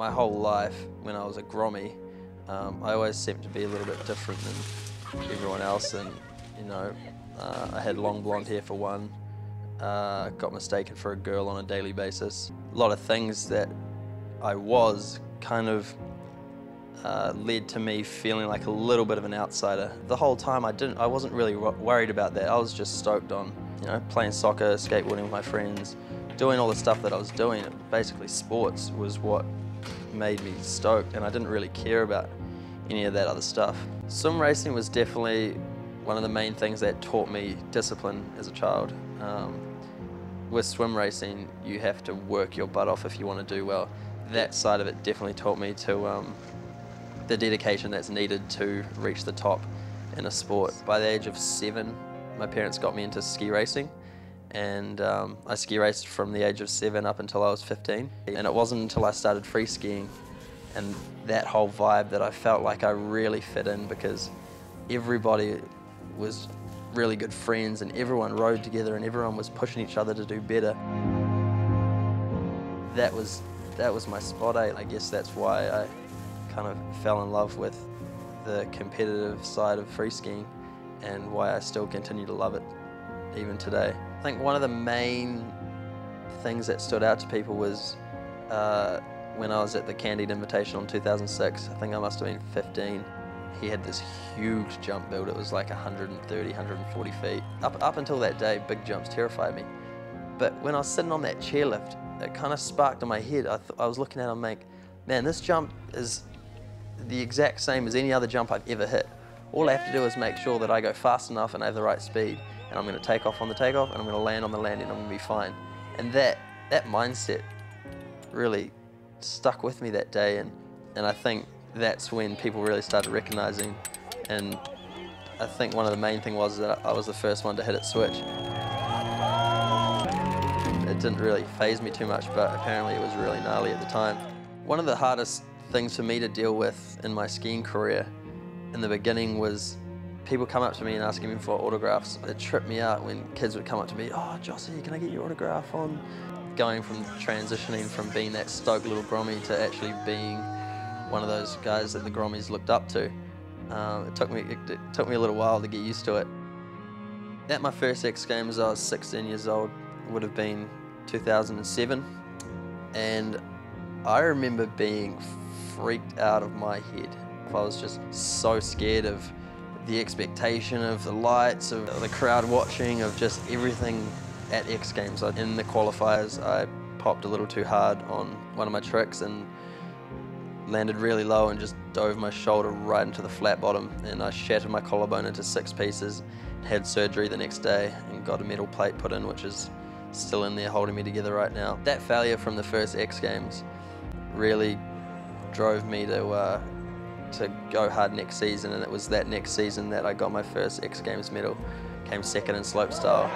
My whole life, when I was a grommie, I always seemed to be a little bit different than everyone else, and you know, I had long blonde hair for one, got mistaken for a girl on a daily basis. A lot of things that I was kind of led to me feeling like a little bit of an outsider. The whole time I wasn't really worried about that. I was just stoked on, you know, playing soccer, skateboarding with my friends, doing all the stuff that I was doing. Basically sports was what made me stoked, and I didn't really care about any of that other stuff. Swim racing was definitely one of the main things that taught me discipline as a child. With swim racing, you have to work your butt off if you want to do well. That side of it definitely taught me to the dedication that's needed to reach the top in a sport. By the age of 7, my parents got me into ski racing, and I ski raced from the age of 7 up until I was 15. And it wasn't until I started free skiing and that whole vibe that I felt like I really fit in, because everybody was really good friends and everyone rode together and everyone was pushing each other to do better. That was my spot, I guess that's why I kind of fell in love with the competitive side of free skiing, and why I still continue to love it even today. I think one of the main things that stood out to people was when I was at the Candide Invitational in 2006, I think I must have been 15, he had this huge jump build. It was like 130, 140 feet. Up until that day, big jumps terrified me. But when I was sitting on that chairlift, it kind of sparked in my head. I was looking at it and I'm like, man, this jump is the exact same as any other jump I've ever hit. All I have to do is make sure that I go fast enough and I have the right speed, and I'm going to take off on the takeoff and I'm going to land on the landing, and I'm going to be fine. And that mindset really stuck with me that day, and I think that's when people really started recognizing, and I think one of the main things was that I was the first one to hit it switch. It didn't really faze me too much, but apparently it was really gnarly at the time. One of the hardest things for me to deal with in my skiing career in the beginning was people come up to me and asking me for autographs. It tripped me out when kids would come up to me, "Oh, Jossi, can I get your autograph on?" Going from transitioning from being that stoked little grommie to actually being one of those guys that the grommies looked up to. It took me a little while to get used to it. At my first X Games, I was 16 years old. It would have been 2007, and I remember being freaked out of my head. I was just so scared of the expectation of the lights, of the crowd watching, of just everything at X Games. In the qualifiers, I popped a little too hard on one of my tricks and landed really low and just dove my shoulder right into the flat bottom, and I shattered my collarbone into 6 pieces, had surgery the next day and got a metal plate put in, which is still in there holding me together right now. That failure from the first X Games really drove me to go hard next season, and it was that next season that I got my first X Games medal, came second in slopestyle.